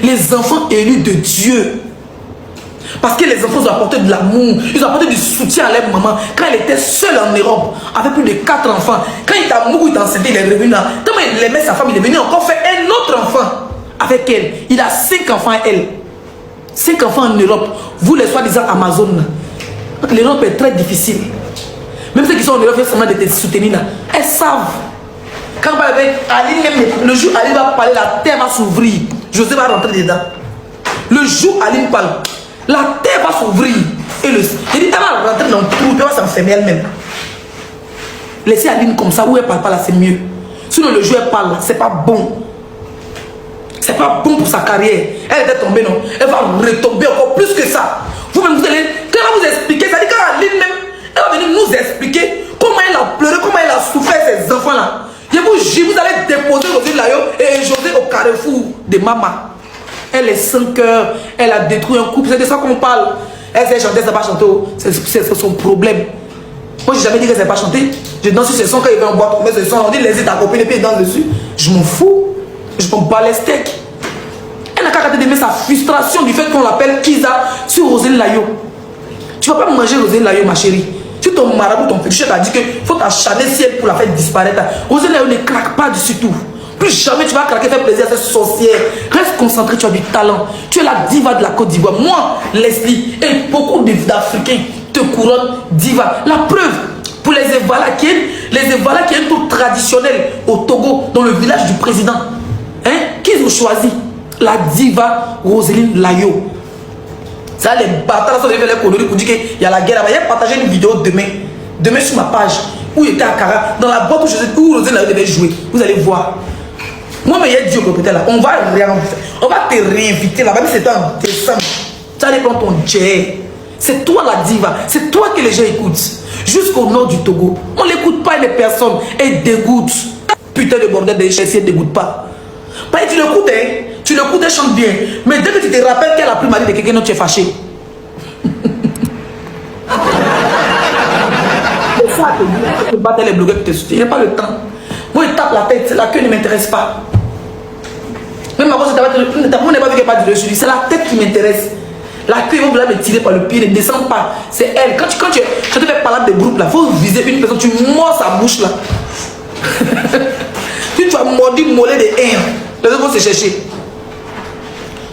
Les enfants élus de Dieu. Parce que les enfants ont apporté de l'amour, ils ont apporté du soutien à leur maman. Quand elle était seule en Europe, avec plus de 4 enfants, quand il t'a mouru, il t'a enceinte, il est revenu là. Tellement il aimait sa femme, il est venu encore faire un autre enfant avec elle. Il a 5 enfants à elle. 5 enfants en Europe. Vous les soi-disant Amazon. L'Europe est très difficile. Même ceux qui sont en Europe, ils sont en train de te soutenir là. Elles savent. Quand on parle avec Aline, même le jour où Aline va parler, la terre va s'ouvrir. José va rentrer dedans. Le jour où Aline parle, la terre va s'ouvrir. Et le... il dit, elle va rentrer dans le trou, elle va s'enfermer elle-même. Laissez Aline comme ça, où elle parle pas là, c'est mieux. Sinon le jour où elle parle là, c'est pas bon. C'est pas bon pour sa carrière. Elle était tombée, non? Elle va retomber encore plus que ça. Vous-même, vous allez... Quand elle va vous expliquer, ça dit quand Aline même, elle va venir nous expliquer comment elle a pleuré, comment elle a souffert ces enfants-là. Je vous jure, vous allez déposer Roselyne Layo et José au carrefour de maman. Elle est sans cœur, elle a détruit un couple, c'est de ça qu'on parle. Elle sait chanter, elle ne sait pas chanter, c'est son problème. Moi, je n'ai jamais dit qu'elle ne sait pas chanter. Je danse sur ce son quand il va en boîte, on met ce son, on dit les ta copine et puis il danse dessus. Je m'en fous, je m'en bats les steaks. Elle n'a qu'à arrêter d'aimer sa frustration du fait qu'on l'appelle Kiza sur Roselyne Layo. Tu ne vas pas manger Roselyne Layo, ma chérie. Si ton marabout, ton féticheur t'a dit qu'il faut t'acharner ciel pour la faire disparaître, Roselyne Layo ne craque pas dessus tout. Plus jamais tu vas craquer, faire plaisir à cette sorcière. Reste concentré, tu as du talent. Tu es la diva de la Côte d'Ivoire. Moi, Leslie, et beaucoup d'Africains te couronnent diva. La preuve, pour les Evala qui est un tour traditionnel au Togo, dans le village du président. Hein? Qu'ils ont choisi? La diva Roselyne Layo. Ça, les bâtards, ça, les coloris pour dire qu'il y a la guerre. Il y a partagé une vidéo demain sur ma page, où il était à Kara, dans la boîte où Roselyne Layo devait jouer. Vous allez voir. Moi, mais il y a Dieu propriétaire là. On va te réinviter là-bas. Mais c'est en décembre. Tu allais prendre ton jet. C'est toi la diva. C'est toi que les gens écoutent. Jusqu'au nord du Togo. On n'écoute pas les personnes. Elles dégoûtent. Putain de bordel de Chelsea, elles ne dégoûtent pas. Bah, tu l'écoutes, hein. Tu l'écoutes, elle chante bien. Mais dès que tu te rappelles qu'elle a pris mari de quelqu'un d'autre, tu es fâché. C'est ça que tu battre les blogueurs qui te soutiennent. Il n'y a pas le temps. Moi, il tape la tête. La queue ne m'intéresse pas. Même ma voix, on n'est pas vu qu'elle parle du dessus. C'est la tête qui m'intéresse. La queue, ils vont me tirer par le pied, ne descend pas. C'est elle. Quand tu fais parler de groupe là, il faut viser une personne. Tu mords sa bouche là. Si tu as mordu mollet de haine, les autres vont se chercher.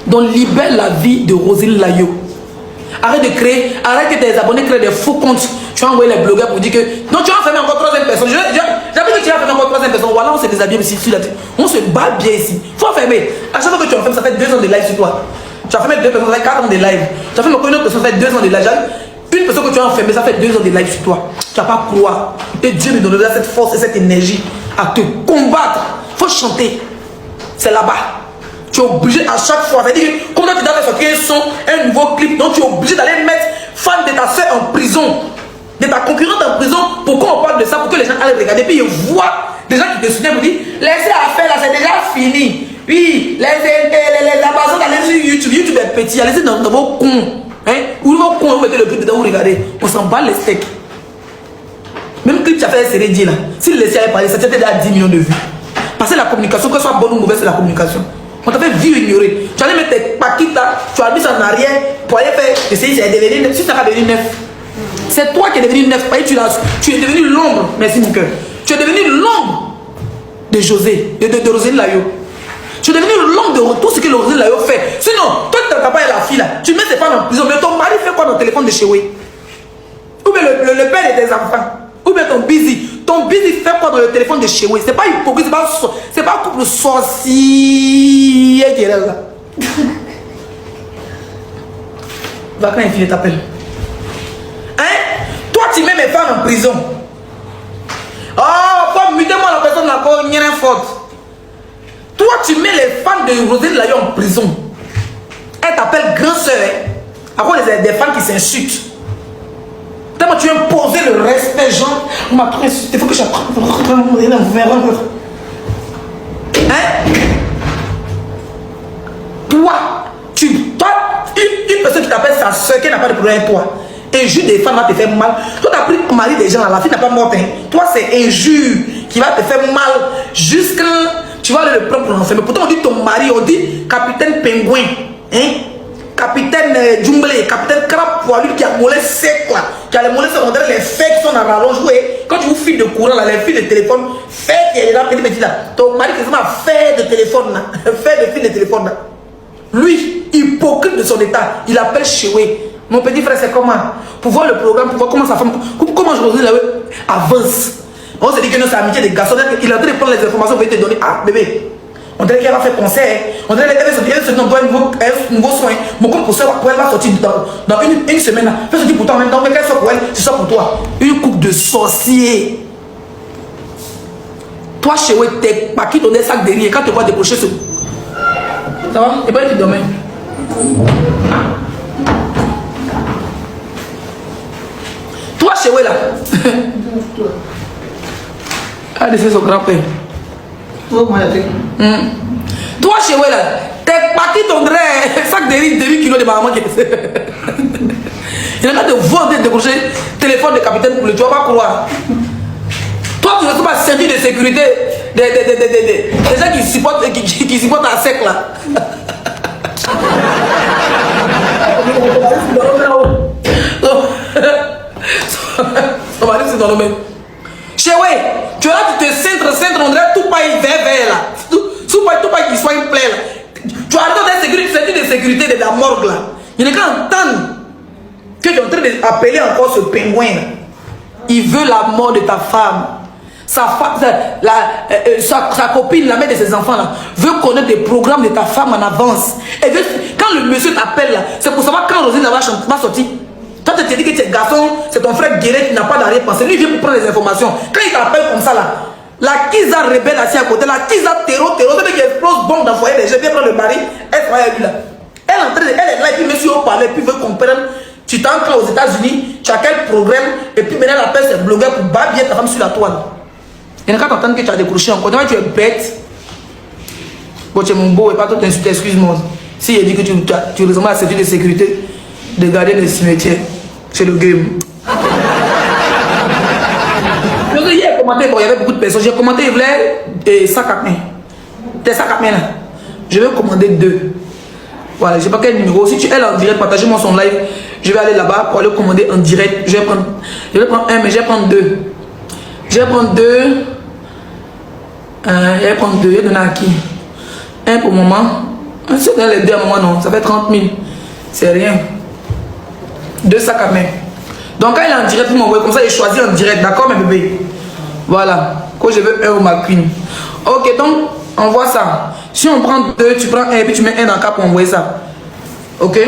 Donc, libère la vie de Roselyne Layo. Arrête que tes abonnés créent des faux comptes. Tu vas envoyer les blogueurs pour dire que non, tu vas enfermer encore 3e personne. J'avais dit que tu vas enfermer encore 3e personne. Voilà, on se déshabille ici. On se bat bien ici. Il faut enfermer. À chaque fois que tu enfermes, ça fait 2 ans de live sur toi. Tu as enfermé 2 personnes, ça fait 4 ans de live. Tu as enfermé encore une autre personne, ça fait 2 ans de live. Une personne que tu as enfermée, ça fait 2 ans de live sur toi. Tu n'as pas croire. Et Dieu me donnera cette force et cette énergie à te combattre. Il faut chanter. C'est là-bas. Tu es obligé à chaque fois. C'est-à-dire que quand tu dois sortir un son, un nouveau clip, donc tu es obligé d'aller mettre fan de ta soeur en prison, de ta concurrente en prison. Pourquoi on parle de ça? Pour que les gens aillent regarder. Puis ils voient des gens qui te soutiennent pour dire laissez la faire là, c'est déjà fini. Oui, les Amazon, allez sur YouTube. YouTube est petit. Allez dans vos cons. Hein? Ou vos cons, vous mettez le clip dedans, vous regardez. On s'en bat les steaks. Même clip, tu as fait un série là. Si le laissez aller parler, ça t'était déjà 10 millions de vues. Parce que la communication, que ce soit bonne ou mauvaise, c'est la communication. On t'a fait vivre ignorer. Tu allais mettre tes paquets là, tu as mis ça en arrière pour aller faire. Essayer, c'est devenu neuf. Si ça va devenir neuf, c'est toi qui es devenu neuf. Tu es devenu l'ombre. Merci mon cœur. Tu es devenu l'ombre de José, de Roselyne Layo. Tu es devenu l'ombre de tout ce que Roselyne Layo fait. Sinon, toi, ton papa et la fille là, tu mets tes femmes en prison. Mais ton mari fait quoi dans le téléphone de chez lui? Ou bien le père de tes enfants? Ou bien ton busy? Ton busy fait quoi dans le téléphone de chez lui? C'est pas hypocrite, c'est pas un couple sorcier qui est là. Va quand il t'appelle. Hein? Toi, tu mets mes femmes en prison. Oh, faut muter-moi la personne là, il n'y a rien faute. Toi, tu mets les femmes de Roselyne Layo en prison. Elle t'appelle grand-sœur. Après, des femmes qui s'insultent. Tellement tu veux imposer le respect, genre, on m'a trop insulté, il faut que j'apprenne. Hein? Toi, une personne qui t'appelle sa soeur, qui n'a pas de problème avec toi, injure des femmes va te faire mal. Toi, tu as pris le mari des gens, la fille n'a pas mort. Hein. Toi, c'est injure qui va te faire mal jusqu'à. tu vas aller le prendre pour l'enfermer. Pourtant, on dit ton mari, on dit capitaine pingouin, hein? Capitaine Djumblé, capitaine crabe poilu qui a mollet sec là, qui a les mollets secondaires, les faits qui sont en rallonge. Quand tu vous files de courant là, les fils de téléphone, fait qui est là, petit là. Ton mari quasiment fait de téléphone là, fait de fil de téléphone là. Lui, hypocrite de son état, il appelle Chewé. Mon petit frère, c'est comment? Pour voir le programme, pour voir comment sa femme, comment je reviens là, avance. On se dit que non, c'est amitié des garçons. Il est en train de prendre les informations pour te donner. Ah, bébé, on dirait qu'elle va faire concert. On dirait qu'elle se donne un nouveau soin. Mon compte pour ça, elle va sortir dans une semaine. Elle sortir pour toi en même temps. Qu'elle soit pour elle, c'est ça pour toi. Une coupe de sorcier. Toi, chez eux, t'es pas qui donner sac de riz. Quand tu vas décrocher ce. Ça va? Et pas tu demain. Toi, chez eux, là. Ah, c'est son grand-père. Toi, chez eux, là, t'es parti ton sac de riz, 2 kilos de maman qui est. Il a pas de vendre de décrocher téléphone de capitaine pour le tu vas pas croire. Toi, tu ne sais pas servir de sécurité des gens qui supportent la sec là. Son mari, c'est dans le même. Chez ouais, tu es là, tu te centres, on dirait tout paille vert là. Tout paille qui soit une plaie là. Tu arrêtes de sécurité de la morgue là. Il n'est qu'à entendre que tu es en train d'appeler encore ce pingouin là. Il veut la mort de ta femme. Sa copine, la mère de ses enfants là, veut connaître des programmes de ta femme en avance. Et veut, quand le monsieur t'appelle là, c'est pour savoir quand Rosine va sortir. Toi, tu te dis que tu es garçon, c'est ton frère Guéret qui n'a pas d'arrière-pensée. Lui, il vient pour prendre les informations. Quand il t'appelle comme ça là, la Kiza rebelle assis à côté, la Kiza terreau, c'est qui explose bombe dans le foyer des gens, vient prendre le mari, elle travaille avec lui là. Elle est là, et puis monsieur au palais, puis veut comprendre. Tu t'entres aux États-Unis, tu as quel programme, et puis maintenant elle appelle ses blogueurs pour babiller ta femme sur la toile. Il n'y a qu'à t'entendre que tu as décroché encore. Tu es bête. Bon, tu es mon beau et pas tout t'insulter, excuse-moi. Si il dit que tu ressembles à la sécurité de sécurité, de garder le cimetière, c'est le game. Hier, commenté, bon, il y avait beaucoup de personnes. J'ai commenté Evler et sac à main. Tes sacs à main là. Je vais commander 2. Voilà, je ne sais pas quel numéro. Si tu es là en direct, partagez-moi son live. Je vais aller là-bas pour aller commander en direct. Je vais prendre un, mais je vais prendre 2. Je vais prendre 2. Je vais prendre 2. Je vais donner à qui? Un pour maman. C'est dans les 2 à maman, non. Ça fait 30 000. C'est rien. 2 sacs à main. Donc quand il est en direct, vous m'envoyez comme ça, il choisit en direct. D'accord, mes bébés? Voilà. Quand je veux un au McQueen. Ok, donc, on voit ça. Si on prend 2, tu prends un et puis tu mets un dans le cas pour envoyer ça. Ok?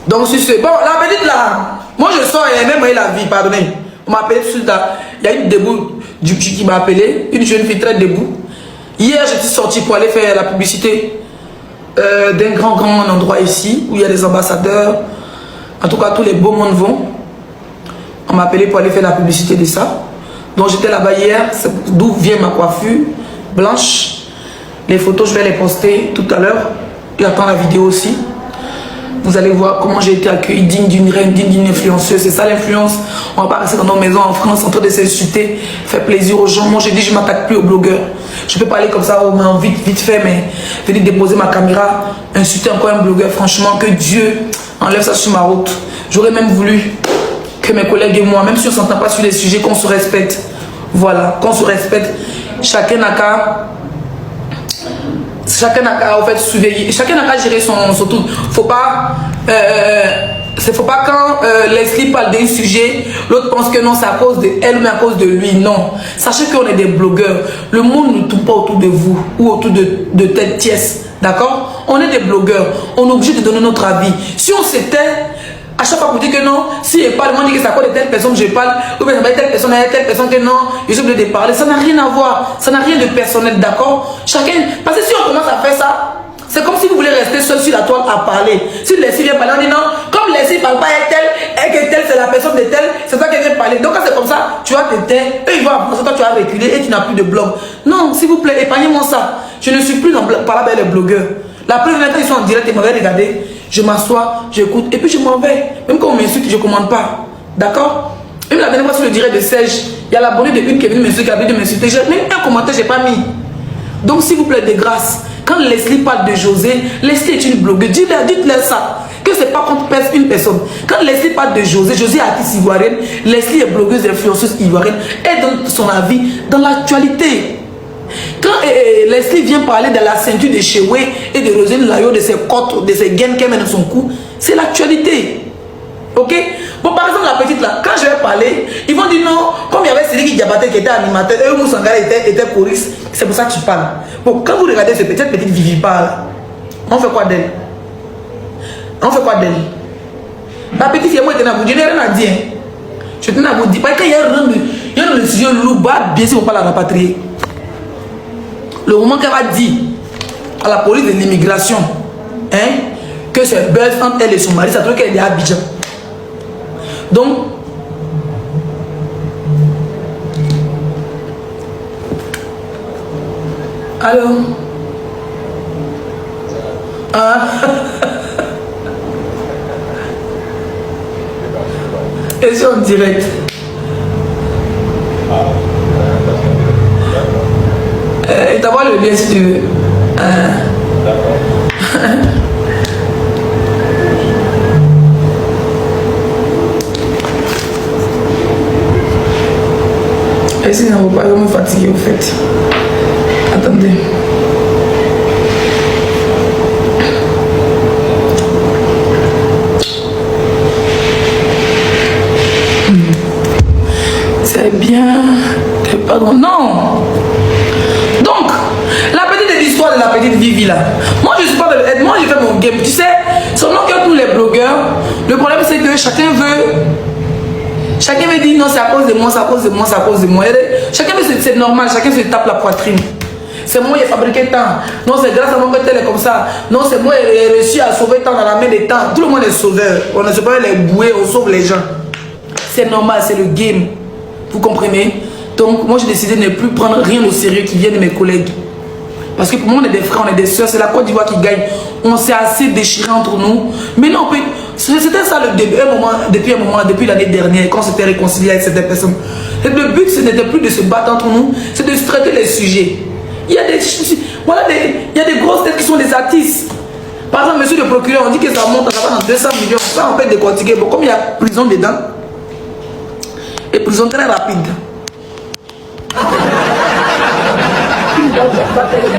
Donc, si c'est bon, la petite là, moi je sors et elle m'a même la vie, pardonnez. On m'a appelé tout de suite là. Il y a une debout qui m'a appelé, une jeune fille très debout. Hier, j'étais sorti pour aller faire la publicité d'un grand endroit ici, où il y a des ambassadeurs. En tout cas, tous les beaux mondes vont. On m'a appelé pour aller faire la publicité de ça. Donc, j'étais là-bas hier, d'où vient ma coiffure blanche. Les photos, je vais les poster tout à l'heure. Et attends la vidéo aussi. Vous allez voir comment j'ai été accueilli digne d'une reine, digne d'une influenceuse. C'est ça l'influence. On va pas rester dans nos maisons en France en train de s'insulter, faire plaisir aux gens. Moi, j'ai dit, je ne m'attaque plus aux blogueurs. Je peux pas aller comme ça, vite fait, mais venir déposer ma caméra, insulter encore un blogueur. Franchement, que Dieu enlève ça sur ma route. J'aurais même voulu que mes collègues et moi, même si on ne s'entend pas sur les sujets, qu'on se respecte. Voilà, qu'on se respecte. Chacun n'a qu'à en fait surveiller, chacun n'a qu'à gérer son truc. Faut pas quand Leslie parle d'un sujet, l'autre pense que non, c'est à cause de elle, mais à cause de lui. Non. Sachez qu'on est des blogueurs. Le monde ne tourne pas autour de vous ou autour de telle pièce. D'accord? On est des blogueurs. On est obligé de donner notre avis. Si on s'était à chaque fois pour dire que non, si je parle, on dit que c'est à cause de telle personne que je parle, ou bien telle personne que non, je suis obligé de parler. Ça n'a rien à voir, ça n'a rien de personnel, d'accord? Chacun, parce que si on commence à faire ça, c'est comme si vous voulez rester seul sur la toile à parler. Si Leslie vient parler, on dit non, comme Leslie ne parle pas avec telle, et que telle c'est la personne de telle, c'est toi qui vient parler. Donc quand c'est comme ça, tu vas te taire, eux ils vont avancer, toi tu vas reculer et tu n'as plus de blog. Non, s'il vous plaît, épargnez-moi ça. Je ne suis plus dans parler avec les blogueurs. La première fois ils sont en direct, ils m'avaient regardé. Je m'assois, j'écoute et puis je m'en vais. Même quand on m'insulte, je ne commande pas. D'accord? Même la dernière fois sur le direct de Serge, il y a l'abonné de une qui est venu m'insulter, qui a venu m'insulter. Même un commentaire, je n'ai pas mis. Donc, s'il vous plaît, de grâce, quand Leslie parle de José, Leslie est une blogueuse. Dites-leur ça. Que c'est pas contre une personne. Quand Leslie parle de José, José est artiste ivoirienne, Leslie est blogueuse, influenceuse ivoirienne, et donne son avis dans l'actualité. Quand Leslie vient parler de la ceinture de Chewe et de Roselyne Layo, de ses côtes, de ses gaines qu'elle met dans son cou, c'est l'actualité. Ok? Bon, par exemple, la petite là, quand je vais parler, ils vont dire non, comme il y avait Sidiki Diabaté qui était animateur, et Oumou Sangara était choriste, c'est pour ça que tu parles. Bon, quand vous regardez cette petite Vivi parle, on fait quoi d'elle? On fait quoi d'elle? La petite fille, moi, je n'ai rien à dire. Je tenais à vous dire, parce qu'il y a un sujet lourd, bien sûr, on ne va pas la rapatrier. Le moment qu'elle va dire à la police de l'immigration, hein, que c'est buzz entre elle et son mari, ça trouve qu'elle est à Abidjan. Donc, alors, et c'est en direct. Et t'as le lien si tu veux. Et si ça ne va pas me fatiguer au fait. Attendez. C'est bien. Pardon. Non. Donc, la petite histoire de la petite Vivi là. Moi je suis pas de... Moi je fais mon game. Tu sais, seulement que tous les blogueurs, le problème c'est que chacun veut dire non, c'est à cause de moi, c'est à cause de moi, c'est à cause de moi. Chacun veut, c'est normal, chacun se tape la poitrine. C'est moi qui ai fabriqué tant. Non, c'est grâce à moi que tel est comme ça. Non, c'est moi qui ai réussi à sauver tant dans la main des temps. Tout le monde est sauveur. On ne se pas les bouées, on sauve les gens. C'est normal, c'est le game. Vous comprenez? Donc, moi j'ai décidé de ne plus prendre rien au sérieux qui vient de mes collègues. Parce que pour moi, on est des frères, on est des soeurs. C'est la Côte d'Ivoire qui gagne. On s'est assez déchiré entre nous. Mais non, c'était ça le début. Depuis l'année dernière, quand on s'était réconcilié avec certaines personnes. Et le but, ce n'était plus de se battre entre nous, c'est de se traiter les sujets. Il y a des grosses têtes qui sont des artistes. Par exemple, monsieur le procureur, on dit que ça monte, ça va dans 200 millions. Ça, on peut décortiquer. Bon, comme il y a prison dedans, et prison très rapide.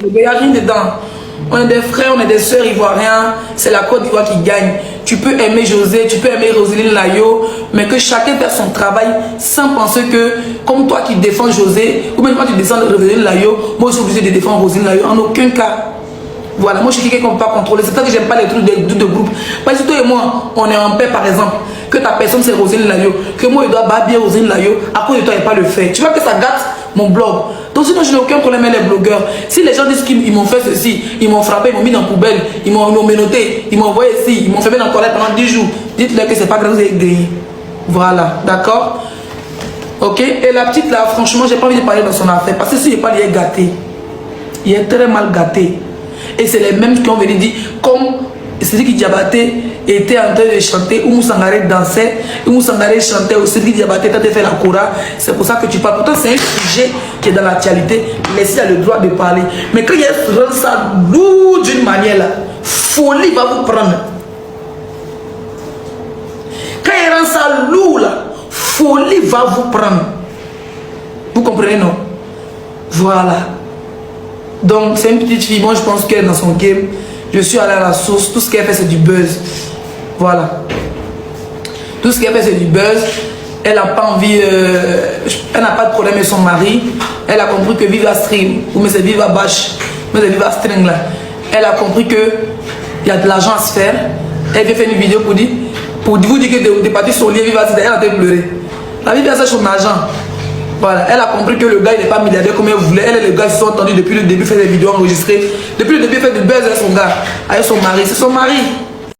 Il n'y a rien dedans. On est des frères, on est des soeurs ivoiriens. C'est la Côte d'Ivoire qui gagne. Tu peux aimer José, tu peux aimer Roselyne Layo, mais que chacun fasse son travail sans penser que, comme toi qui défends José, ou même quand tu descends Roselyne Layo, moi je suis obligé de défendre Roselyne Layo. En aucun cas. Voilà, moi je suis quelqu'un qu'on ne peut pas contrôler. C'est ça que j'aime pas les trucs de groupe. Parce que toi et moi, on est en paix par exemple. Que ta personne c'est Roselyne Layo, que moi je dois bien Roselyne Layo, à cause de toi et pas le faire. Tu vois que ça gâte mon blog. Donc sinon je n'ai aucun problème avec les blogueurs. Si les gens disent qu'ils m'ont fait ceci, ils m'ont frappé, ils m'ont mis dans la poubelle, ils m'ont menotté, ils m'ont envoyé ici, ils m'ont fait mettre dans la toilette pendant 10 jours, dites-leur que c'est pas grave, vous avez grillé. Voilà, d'accord? Ok? Et la petite là, franchement, j'ai pas envie de parler dans son affaire. Parce que si je parle, il est gâté. Il est très mal gâté. Et c'est les mêmes qui ont venu dire, comme Sidiki Diabaté était en train de chanter, Oumou Sangara dansait, Oumou Sangara chantait, ou Sidiki Diabaté quand il fait la kora, c'est pour ça que tu parles. Pourtant, c'est un sujet qui est dans l'actualité, laissez le droit de parler. Mais quand il rend ça lourd d'une manière là, folie va vous prendre. Quand il rend ça lourd là, folie va vous prendre. Vous comprenez, non? Voilà. Donc, c'est une petite fille. Moi, je pense qu'elle est dans son game. Je suis allé à la source. Tout ce qu'elle fait, c'est du buzz. Voilà. Tout ce qu'elle fait, c'est du buzz. Elle n'a pas envie. Elle n'a pas de problème avec son mari. Elle a compris que Viva Stream, ou mais c'est Viva Bash, mais c'est Viva String là. Elle a compris qu'il y a de l'argent à se faire. Elle vient faire une vidéo pour vous dire que des parties sont liées. Viva Stream, elle a été pleurer. La vie, c'est son argent. Voilà, elle a compris que le gars n'est pas milliardaire comme elle voulait. Elle et le gars se sont entendus depuis le début, fait des vidéos enregistrées. Depuis le début, fait du buzz avec son gars, avec son mari. C'est son mari.